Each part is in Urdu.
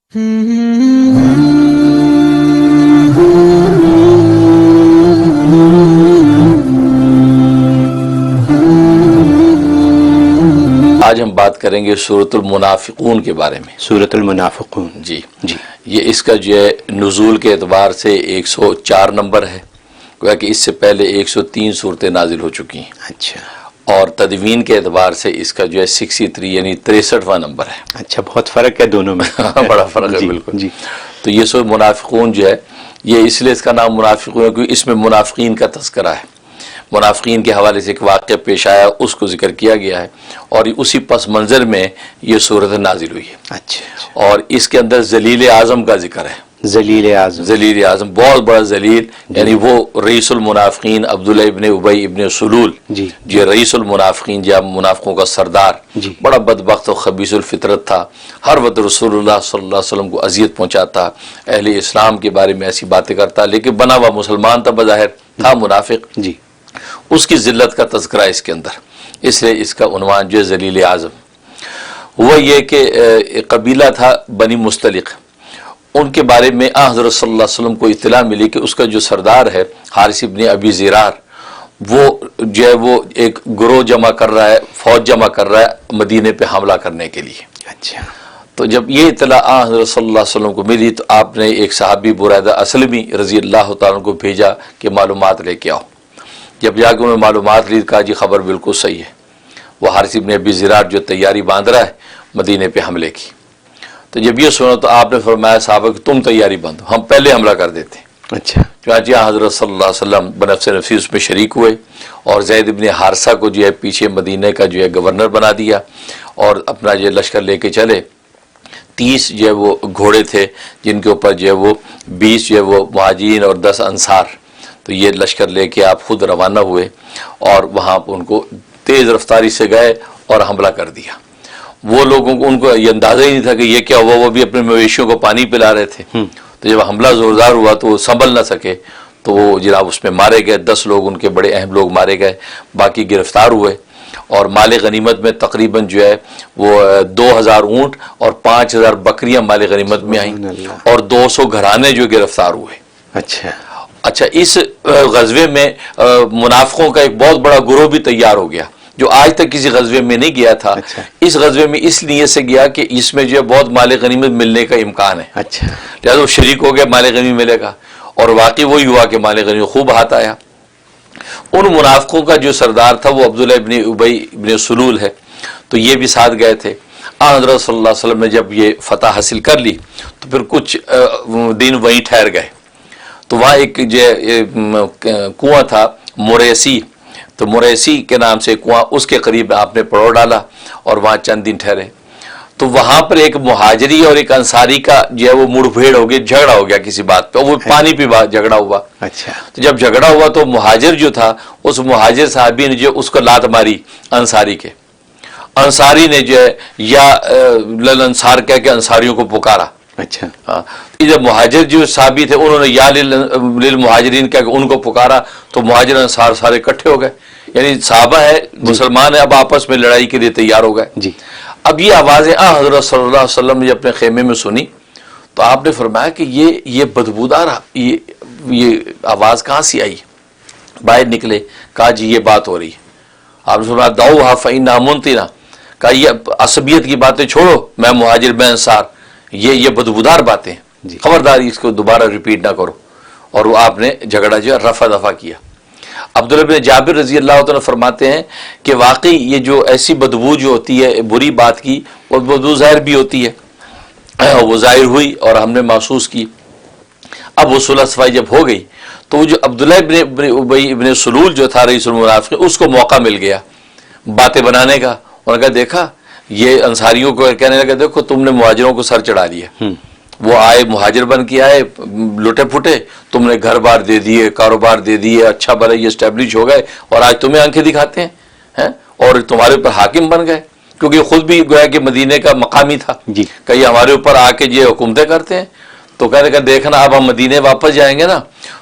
آج ہم بات کریں گے سورۃ المنافقون کے بارے میں۔ سورۃ المنافقون، جی جی، یہ اس کا جو ہے نزول کے اعتبار سے 104 نمبر ہے، گویا کہ اس سے پہلے 103 صورتیں نازل ہو چکی ہیں، اچھا اور تدوین کے اعتبار سے اس کا جو ہے 63 یعنی 63واں نمبر ہے۔ اچھا، بہت فرق ہے دونوں میں۔ بڑا فرق ہے، جی بالکل۔ جی، تو یہ سورۃ منافقون جو ہے یہ اس لیے اس کا نام منافقون ہے کیونکہ اس میں منافقین کا تذکرہ ہے، منافقین کے حوالے سے ایک واقعہ پیش آیا، اس کو ذکر کیا گیا ہے، اور اسی پس منظر میں یہ صورت نازل ہوئی ہے۔ اچھا، اور اس کے اندر ذلیل اعظم کا ذکر ہے۔ ذلیل اعظم، ذلیل اعظم بہت بڑا ذلیل، یعنی وہ رئیس المنافقین عبداللہ ابن ابی ابن سلول، جی یہ رئیس المنافقین یا منافقوں کا سردار، جی، بڑا بدبخت و خبیث الفطرت تھا، ہر وقت رسول اللہ صلی اللہ علیہ وسلم کو اذیت پہنچاتا، اہل اسلام کے بارے میں ایسی باتیں کرتا، لیکن بنا ہوا مسلمان تھا، بظاہر تھا منافق۔ جی، اس کی ذلت کا تذکرہ اس کے اندر، اس لیے اس کا عنوان جو ہے ذلیل اعظم۔ وہ یہ کہ ایک قبیلہ تھا بنی مستلق، ان کے بارے میں حضرت صلی اللہ علیہ وسلم کو اطلاع ملی کہ اس کا جو سردار ہے حارث ابن ابی زرار، وہ جو ہے وہ ایک گروہ جمع کر رہا ہے، فوج جمع کر رہا ہے مدینے پہ حملہ کرنے کے لیے۔ اچھا، تو جب یہ اطلاع حضرت صلی اللہ علیہ وسلم کو ملی تو آپ نے ایک صحابی بریدہ اسلمی رضی اللہ تعالیٰ عنہ کو بھیجا کہ معلومات لے کے آؤ۔ جب جا کے انہوں نے معلومات لی، کہا جی خبر بالکل صحیح ہے، وہ حارث ابن ابی زرار جو تیاری باندھ رہا ہے مدینے پہ حملے کی۔ تو جب یہ سنا تو آپ نے فرمایا صحابہ کہ تم تیاری باندھو، ہم پہلے حملہ کر دیتے۔ اچھا، چنانچہ حضرت صلی اللہ علیہ وسلم بنفس نفسی اس میں شریک ہوئے، اور زید ابن حارثہ کو جو ہے پیچھے مدینے کا جو ہے گورنر بنا دیا، اور اپنا جو لشکر لے کے چلے۔ 30 جو ہے وہ گھوڑے تھے جن کے اوپر جو ہے وہ 20 جو ہے وہ مہاجرین اور 10 انصار، تو یہ لشکر لے کے آپ خود روانہ ہوئے، اور وہاں ان کو تیز رفتاری سے گئے اور حملہ کر دیا۔ وہ لوگوں کو ان کو یہ اندازہ ہی نہیں تھا کہ یہ کیا ہوا، وہ بھی اپنے مویشیوں کو پانی پلا رہے تھے۔ تو جب حملہ زوردار ہوا تو وہ سنبھل نہ سکے، تو وہ جناب اس میں مارے گئے، 10 لوگ ان کے بڑے اہم لوگ مارے گئے، باقی گرفتار ہوئے۔ اور مال غنیمت میں تقریباً جو ہے وہ 2000 اونٹ اور 5000 بکریاں مال غنیمت میں آئیں، اور 200 گھرانے جو گرفتار ہوئے۔ اچھا، اس غزوے میں منافقوں کا ایک بہت بڑا گروہ بھی تیار ہو گیا جو آج تک کسی غزوے میں نہیں گیا تھا۔ اس غزوے میں اس نیت سے گیا کہ اس میں جو ہے بہت مال غنیمت ملنے کا امکان ہے، اچھا، لہٰذا وہ شریک ہو گیا، مال غنیمت ملے گا، اور واقعی وہی ہوا کہ مال غنیمت خوب ہاتھ آیا۔ ان منافقوں کا جو سردار تھا وہ عبداللہ ابن ابی ابن سلول ہے، تو یہ بھی ساتھ گئے تھے۔ حضرت صلی اللہ علیہ وسلم نے جب یہ فتح حاصل کر لی تو پھر کچھ دن وہیں ٹھہر گئے۔ تو وہاں ایک جو کنواں تھا موریسی، تو موریسی کے نام سے کنواں، اس کے قریب آپ نے پڑاؤ ڈالا اور وہاں چند دن ٹھہرے۔ تو وہاں پر ایک مہاجری اور ایک انصاری کا جو ہے وہ مڑ بھیڑ ہو گیا، جھگڑا ہو گیا کسی بات پہ، وہ پانی پہ جھگڑا ہوا۔ اچھا، تو جب جھگڑا ہوا تو مہاجر جو تھا، اس مہاجر صحابی نے جو اس کو لات ماری انصاری کے، انصاری نے جو ہے یا لل انصار کہہ کے انصاریوں کو پکارا۔ اچھا، ہاں، جب مہاجر جو صحابی تھے انہوں نے یا للمہاجرین کہہ کے ان کو پکارا، تو مہاجر انصار سارے اکٹھے ہو گئے، یعنی صحابہ ہے، مسلمان ہے، اب آپس میں لڑائی کے لیے تیار ہو گئے۔ جی، اب یہ آوازیں حضرت صلی اللہ علیہ وسلم نے اپنے خیمے میں سنی تو آپ نے فرمایا کہ یہ بدبودار یہ آواز کہاں سے آئی؟ باہر نکلے، کہا جی یہ بات ہو رہی ہے۔ آپ نے فرمایا دعوها فإنها منتنہ، کہا یہ عصبیت کی باتیں چھوڑو، میں مہاجر میں انصار، یہ بدبودار باتیں، خبردار اس کو دوبارہ ریپیٹ نہ کرو۔ اور وہ آپ نے جھگڑا جو رفع دفع کیا۔ عبداللہ بن جابر رضی اللہ تعالیٰ فرماتے ہیں کہ واقعی یہ جو ایسی بدبو جو ہوتی ہے بری بات کی، وہ بدبو ظاہر بھی ہوتی ہے، وہ ظاہر ہوئی اور ہم نے محسوس کی۔ اب وہ صلح صفائی جب ہو گئی تو وہ جو عبداللہ ابن ابی ابن سلول جو تھا رئیس المنافقین، اس کو موقع مل گیا باتیں بنانے کا۔ انہوں نے کہا دیکھا، یہ انصاریوں کو کہنے لگا دیکھو تم نے مہاجروں کو سر چڑھا دیا، وہ آئے مہاجر بن کے آئے، لٹے پھٹے، تم نے گھر بار دے دیے، کاروبار دے دیے، اچھا بھلا یہ اسٹیبلش ہو گئے، اور آج تمہیں آنکھیں دکھاتے ہیں اور تمہارے اوپر حاکم بن گئے، کیونکہ خود بھی گویا کہ مدینے کا مقامی تھا، کہ یہ ہمارے اوپر آ کے یہ حکومتیں کرتے ہیں۔ تو کہنے کا دیکھنا اب ہم مدینے واپس جائیں گے نا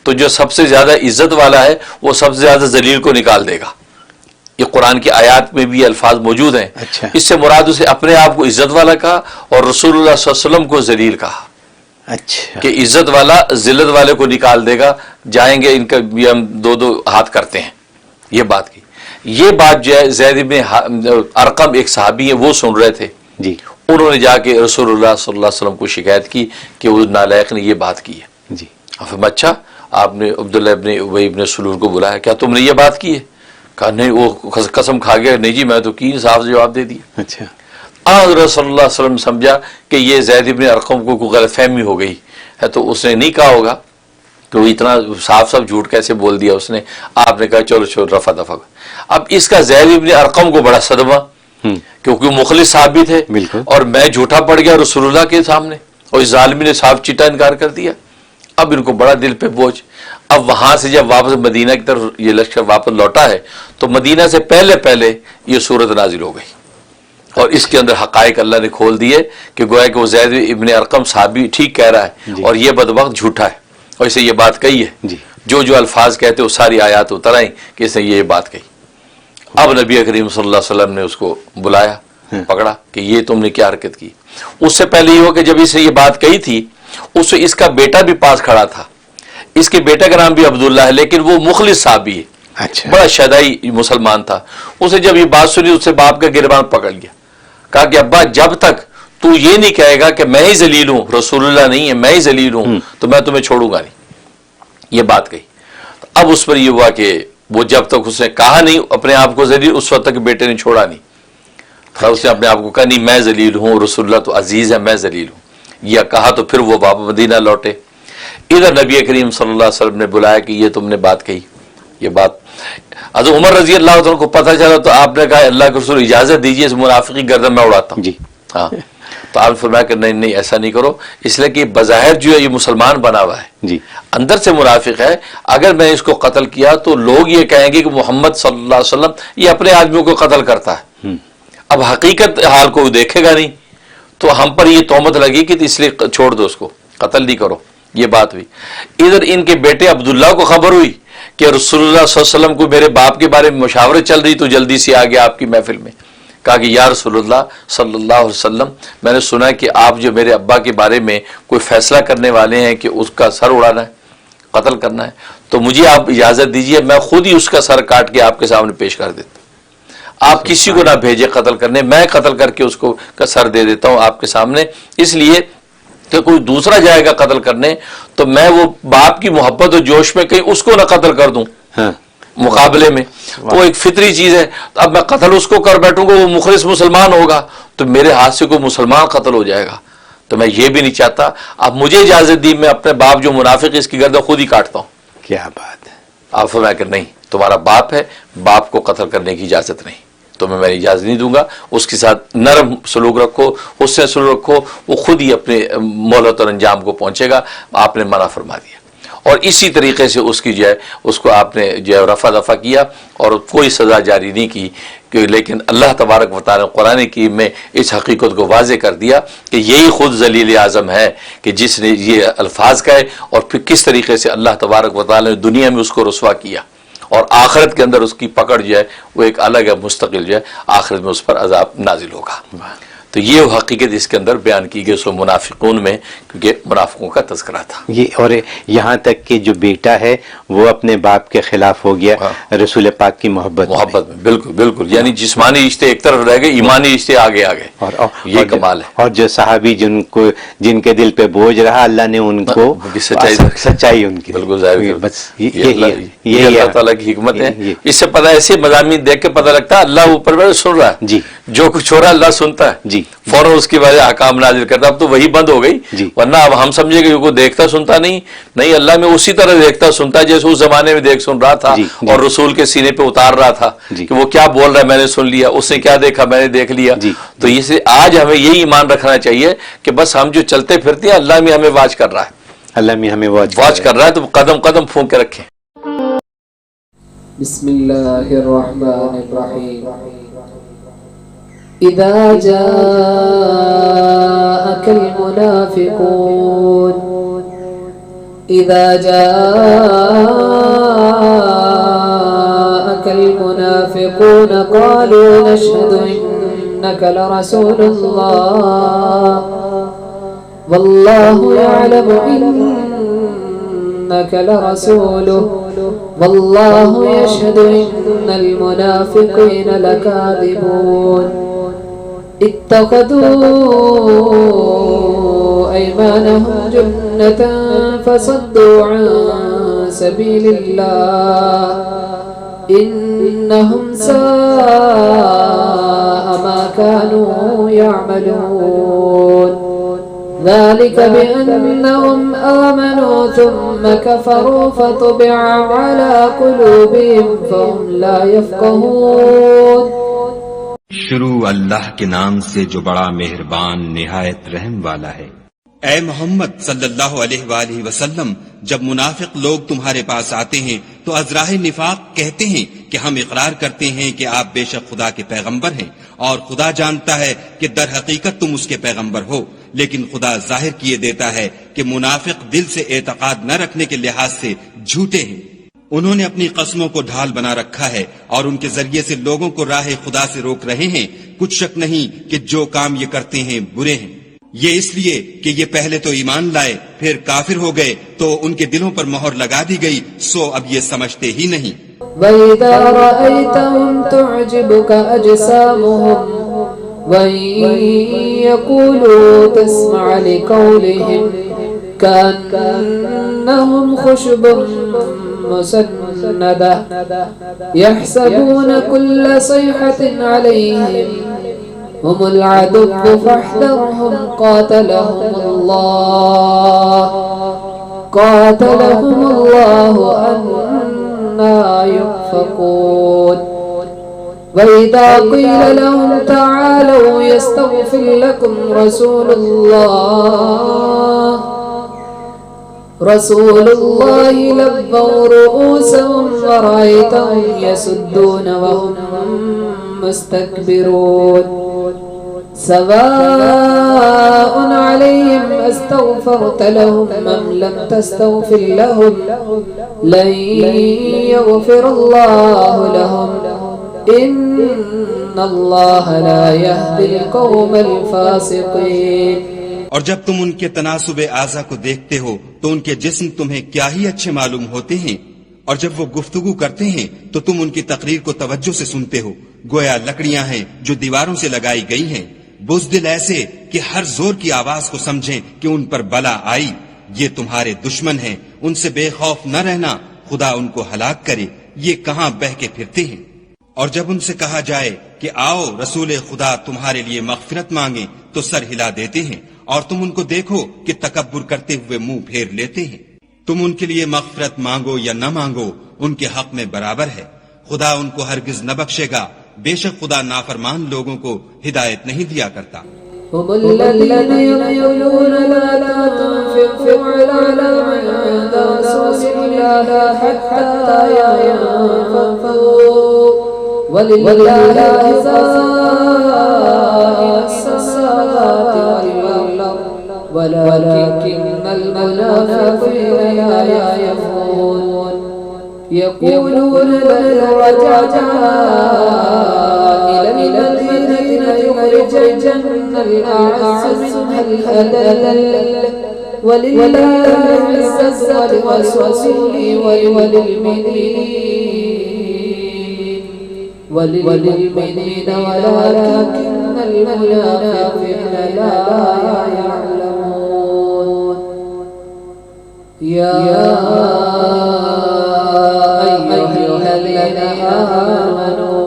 تو جو سب سے زیادہ عزت والا ہے وہ سب سے زیادہ ذلیل کو نکال دے گا۔ یہ قرآن کی آیات میں بھی یہ الفاظ موجود ہیں. اچھا. اس سے مراد اسے اپنے آپ کو عزت والا کہا اور رسول اللہ صلی اللہ علیہ وسلم کو ذلیل کہا. اچھا. کہ عزت والا ذلت والے کو نکال دے گا, جائیں گے ان کا بھی ہم دو دو ہاتھ کرتے ہیں. یہ بات کی. یہ بات جو ہے زید بن ارقم ایک صحابی ہیں, وہ سن رہے تھے. جی. انہوں نے جا کے رسول اللہ صلی اللہ علیہ وسلم کو شکایت کی کہ وہ نالائق نے یہ بات کی ہے. جی. اچھا آپ نے عبداللہ ابن ابی ابن سلول کو بلایا, کیا تم نے یہ بات کی ہے؟ کہا نہیں. وہ قسم کھا گیا, نہیں جی میں تو کی, صاف جواب دے دیا. اچھا. حضرت صلی اللہ علیہ وسلم سمجھا کہ یہ زید بن ارقم کو کوئی غلط فہمی ہو گئی ہے, تو اس نے نہیں کہا ہوگا کہ وہ اتنا صاف صاف جھوٹ کیسے بول دیا اس نے. آپ نے کہا چلو چلو رفع دفع. اب اس کا زید بن ارقم کو بڑا صدمہ, کیونکہ مخلص صاحب بھی تھے, اور میں جھوٹا پڑ گیا رسول اللہ کے سامنے, اور اس ظالمی نے صاف چٹا انکار کر دیا. اب ان کو بڑا دل پہ بوجھ. اب وہاں سے جب واپس مدینہ کی طرف یہ لشکر واپس لوٹا ہے, تو مدینہ سے پہلے یہ صورت نازل ہو گئی, اور اس کے اندر حقائق اللہ نے کھول دیے کہ گویا کہ وہ زید ابن ارقم صحابی ٹھیک کہہ رہا ہے, اور یہ بدبخت جھوٹا ہے, اور اسے یہ بات کہی ہے. جو الفاظ کہتے وہ ساری آیات اتر آئیں کہ اس نے یہ بات کہی. اب نبی کریم صلی اللہ علیہ وسلم نے اس کو بلایا, پکڑا کہ یہ تم نے کیا حرکت کی. اس سے پہلے یہ ہو کہ جب اس نے یہ بات کہی تھی, اس کا بیٹا بھی پاس کھڑا تھا. اس کے بیٹے کا نام بھی عبداللہ ہے, لیکن وہ مخلص صحابی ہے. اچھا. بڑا شدائی مسلمان تھا. اسے جب یہ بات سنی, اس سے باپ کا گریبان پکڑ لیا. کہا کہ ابا جب تک تو یہ نہیں کہے گا کہ میں ہی ذلیل ہوں, رسول اللہ نہیں ہے, میں ہی ذلیل ہوں, تو میں تمہیں چھوڑوں گا نہیں. یہ بات کہی. اب اس پر یہ ہوا کہ وہ جب تک اس نے کہا نہیں اپنے آپ کو ذلیل, اس وقت تک بیٹے نے چھوڑا نہیں. اس نے اپنے آپ کو کہا نہیں میں ذلیل ہوں, رسول اللہ تو عزیز ہے, میں ذلیل ہوں. یہ کہا تو پھر وہ واپس مدینہ لوٹے. ادھر نبی کریم صلی اللہ علیہ وسلم نے بلایا کہ یہ تم نے بات کہی. یہ بات حضرت عمر رضی اللہ عنہ کو پتہ چلا, تو آپ نے کہا اللہ کے رسول اجازت دیجیے, اس منافقی گردن میں اڑاتا ہوں. جی. ہاں. تو آپ نے فرمایا کہ نہیں ایسا نہیں کرو, اس لیے کہ بظاہر جو ہے یہ مسلمان بنا ہوا ہے, جی, اندر سے منافق ہے. اگر میں اس کو قتل کیا تو لوگ یہ کہیں گے کہ محمد صلی اللہ علیہ وسلم یہ اپنے آدمیوں کو قتل کرتا ہے. اب حقیقت حال کو دیکھے گا نہیں, تو ہم پر یہ تہمت لگی کہ اس لیے چھوڑ دو, اس کو قتل نہیں کرو. یہ بات ہوئی. ادھر ان کے بیٹے عبداللہ کو خبر ہوئی کہ رسول اللہ صلی اللہ علیہ وسلم کو میرے باپ کے بارے میں مشاورت چل رہی, تو جلدی سے آ گیا آپ کی محفل میں. کہا کہ یا رسول اللہ صلی اللہ علیہ وسلم, میں نے سنا کہ آپ جو میرے ابا کے بارے میں کوئی فیصلہ کرنے والے ہیں کہ اس کا سر اڑانا ہے, قتل کرنا ہے, تو مجھے آپ اجازت دیجئے میں خود ہی اس کا سر کاٹ کے آپ کے سامنے پیش کر دیتا ہوں. آپ کسی کو نہ بھیجے قتل کرنے, میں قتل کر کے اس کو کا سر دے دیتا ہوں آپ کے سامنے, اس لیے کہ کوئی دوسرا جائے گا قتل کرنے تو میں وہ باپ کی محبت اور جوش میں کہیں اس کو نہ قتل کر دوں مقابلے میں. وہ ایک فطری چیز ہے. اب میں قتل اس کو کر بیٹھوں گا, وہ مخلص مسلمان ہوگا, تو میرے ہاتھ سے کوئی مسلمان قتل ہو جائے گا, تو میں یہ بھی نہیں چاہتا. اب مجھے اجازت دی, میں اپنے باپ جو منافق اس کی گردن خود ہی کاٹتا ہوں. کیا بات ہے. آپ فرمایا کہ نہیں, تمہارا باپ ہے, باپ کو قتل کرنے کی اجازت نہیں, تو میں اجازت نہیں دوں گا. اس کے ساتھ نرم سلوک رکھو, حسن سلوک رکھو, وہ خود ہی اپنے مہلت اور انجام کو پہنچے گا. آپ نے منع فرما دیا, اور اسی طریقے سے اس کی جو ہے اس کو آپ نے جو ہے رفع دفع کیا, اور کوئی سزا جاری نہیں کی. لیکن اللہ تبارک و تعالی قرآن کی میں اس حقیقت کو واضح کر دیا کہ یہی خود ذلیل اعظم ہے کہ جس نے یہ الفاظ کہے, اور پھر کس طریقے سے اللہ تبارک و تعالی نے دنیا میں اس کو رسوا کیا, اور آخرت کے اندر اس کی پکڑ جو ہے وہ ایک الگ ہے, مستقل جو ہے آخرت میں اس پر عذاب نازل ہوگا. تو یہ حقیقت اس کے اندر بیان کی گئی سو منافقون میں, کیونکہ منافقوں کا تذکرہ تھا. یہ اور یہاں تک کہ جو بیٹا ہے وہ اپنے باپ کے خلاف ہو گیا رسول پاک کی محبت میں. بالکل بالکل, یعنی جسمانی رشتے ایک طرف رہ گئے, ایمانی رشتے آگے آگے, یہ کمال ہے. اور جو صحابی جن کے دل پہ بوجھ رہا, اللہ نے ان کو سچائی ان کی, بالکل ظاہر, بس یہ اللہ تعالیٰ کی حکمت ہے. اس سے پتہ ایسے مضامین دیکھ کے پتہ لگتا ہے اللہ اوپر سن رہا ہے. جی, جو کچھ ہو رہا ہے اللہ سنتا ہے. جی, فوراً اس کی وجہ احکام نازل کرتا. اب تو وہی بند ہو گئی, ورنہ اب ہم سمجھے کہ کوئی دیکھتا سنتا نہیں. اللہ میں اسی طرح دیکھتا سنتا جیسے اس زمانے میں دیکھ سن رہا تھا, اور رسول کے سینے پہ اتار رہا تھا کہ وہ کیا بول رہا ہے میں نے سن لیا, اس نے کیا دیکھا میں نے دیکھ لیا. تو اسے آج ہمیں یہی ایمان رکھنا چاہیے کہ بس ہم جو چلتے پھرتے ہیں اللہ میں ہمیں واچ کر رہا ہے, اللہ میں ہمیں واچ کر رہا ہے, تو قدم قدم پھونک کے رکھیں. بسم اللہ الرحمن الرحیم. اذا جاءك المنافقون اذا جاءك جاءك المنافقون قالوا نشهد إنك لرسول الله والله يعلم إنك لرسوله والله يشهد إن المنافقين لكاذبون اتخذوا أيمانهم جنة فصدوا عن سبيل الله إنهم ساء ما كانوا يعملون ذلك بأنهم آمنوا ثم كفروا فطبع على قلوبهم فهم لا يفقهون. شروع اللہ کے نام سے جو بڑا مہربان نہایت رحم والا ہے۔ اے محمد صلی اللہ علیہ وآلہ وسلم، جب منافق لوگ تمہارے پاس آتے ہیں تو ازراہ نفاق کہتے ہیں کہ ہم اقرار کرتے ہیں کہ آپ بے شک خدا کے پیغمبر ہیں، اور خدا جانتا ہے کہ در حقیقت تم اس کے پیغمبر ہو، لیکن خدا ظاہر کیے دیتا ہے کہ منافق دل سے اعتقاد نہ رکھنے کے لحاظ سے جھوٹے ہیں۔ انہوں نے اپنی قسموں کو ڈھال بنا رکھا ہے اور ان کے ذریعے سے لوگوں کو راہ خدا سے روک رہے ہیں۔ کچھ شک نہیں کہ جو کام یہ کرتے ہیں برے ہیں، یہ اس لیے کہ یہ پہلے تو ایمان لائے پھر کافر ہو گئے تو ان کے دلوں پر مہر لگا دی گئی، سو اب یہ سمجھتے ہی نہیں۔ وَإِذَا رَأَيْتَهُمْ تُعْجِبُكَ أَجْسَامُهُمْ وَإِن يَقُولُوا تَسْمَعْ لِقَوْلِهِمْ كَأَنَّهُمْ خُشُبٌ مُّسَنَّدَةٌ يَحْسَبُونَ كُلَّ صَيْحَةٍ عَلَيْهِمْ هم العدو فاحذرهم قاتلهم الله أنى يؤفكون. وإذا قيل لهم تعالوا يستغفر لكم رسول الله لبوا رؤوسهم ورأيتهم يسدون وهم مستكبرون. سواء عليهم استغفرت لهم أم لم تستغفر لهم لن يغفر الله لهم إن الله لا يهدي القوم الفاسقين. اور جب تم ان کے تناسب اعضا کو دیکھتے ہو تو ان کے جسم تمہیں کیا ہی اچھے معلوم ہوتے ہیں، اور جب وہ گفتگو کرتے ہیں تو تم ان کی تقریر کو توجہ سے سنتے ہو، گویا لکڑیاں ہیں جو دیواروں سے لگائی گئی ہیں، بزدل ایسے کہ ہر زور کی آواز کو سمجھیں کہ ان پر بلا آئی۔ یہ تمہارے دشمن ہیں، ان سے بے خوف نہ رہنا، خدا ان کو ہلاک کرے، یہ کہاں بہ کے پھرتے ہیں۔ اور جب ان سے کہا جائے کہ آؤ رسول خدا تمہارے لیے مغفرت مانگیں تو سر ہلا دیتے ہیں، اور تم ان کو دیکھو کہ تکبر کرتے ہوئے منہ پھیر لیتے ہیں۔ تم ان کے لیے مغفرت مانگو یا نہ مانگو، ان کے حق میں برابر ہے، خدا ان کو ہرگز نہ بخشے گا، بے شک خدا نافرمان لوگوں کو ہدایت نہیں دیا کرتا۔ هم الذين يقولون لا تنفقوا على من عند رسول الله حتى ينفضوا ولله خزائن السماوات والأرض ولكن المنافقين لا يفقهون. يقولون لئن رجعنا إلى المدينة ليخرجن الأعز منها الأذل ولله العزة ولرسوله وللمؤمنين ولكن المنافقين لا يعلمون. يا أيها الذين آمنوا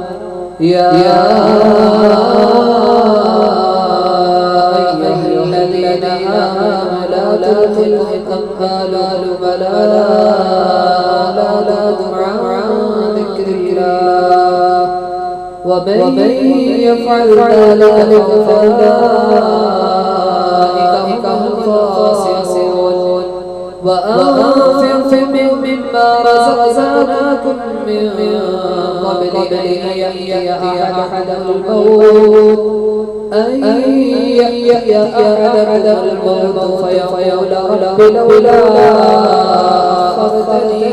يا أيها الذين آمنوا لا تلهكم أموالكم ولا أولادكم عن ذكر الله ومن يفعل ذلك فأولئك هم الخاسرون. وأنفق مما رزقناكم من قبل أن يأتي أحدكم الموت فيقول رب لولا أخرتني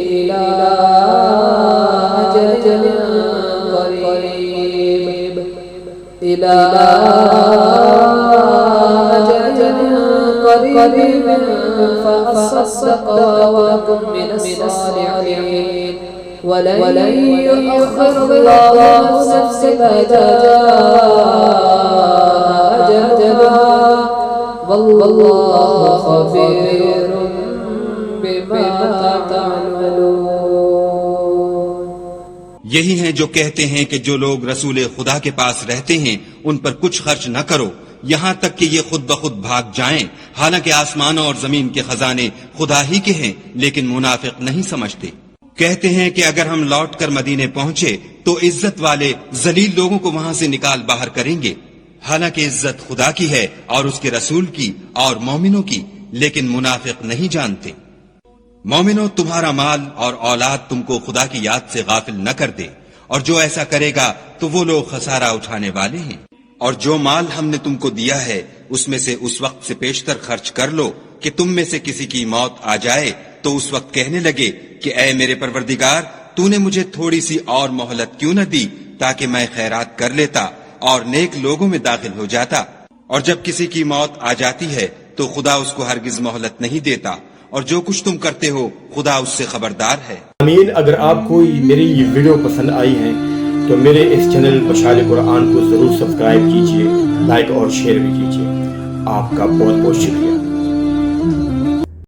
إلى إلى أجل قريب فأصدق وأكن من الصالحين ولن يؤخر الله نفسا إذا جاء أجلها والله خبير بما تعملون. یہی ہیں جو کہتے ہیں کہ جو لوگ رسول خدا کے پاس رہتے ہیں ان پر کچھ خرچ نہ کرو یہاں تک کہ یہ خود بخود بھاگ جائیں، حالانکہ آسمانوں اور زمین کے خزانے خدا ہی کے ہیں، لیکن منافق نہیں سمجھتے. کہتے ہیں کہ اگر ہم لوٹ کر مدینے پہنچے تو عزت والے ذلیل لوگوں کو وہاں سے نکال باہر کریں گے، حالانکہ عزت خدا کی ہے اور اس کے رسول کی اور مومنوں کی، لیکن منافق نہیں جانتے. مومنوں، تمہارا مال اور اولاد تم کو خدا کی یاد سے غافل نہ کر دے، اور جو ایسا کرے گا تو وہ لوگ خسارہ اٹھانے والے ہیں. اور جو مال ہم نے تم کو دیا ہے اس میں سے اس وقت سے پیشتر خرچ کر لو کہ تم میں سے کسی کی موت آ جائے تو اس وقت کہنے لگے کہ اے میرے پروردگار، تو نے مجھے تھوڑی سی اور مہلت کیوں نہ دی تاکہ میں خیرات کر لیتا اور نیک لوگوں میں داخل ہو جاتا. اور جب کسی کی موت آ جاتی ہے تو خدا اس کو ہرگز مہلت نہیں دیتا، اور جو کچھ تم کرتے ہو خدا اس سے خبردار ہے. آمین. اگر آپ کو میری یہ ویڈیو پسند آئی ہے تو میرے اس چینل مشعل قرآن کو ضرور سبسکرائب کیجئے، لائک اور شیئر بھی کیجئے. آپ کا بہت بہت شکریہ.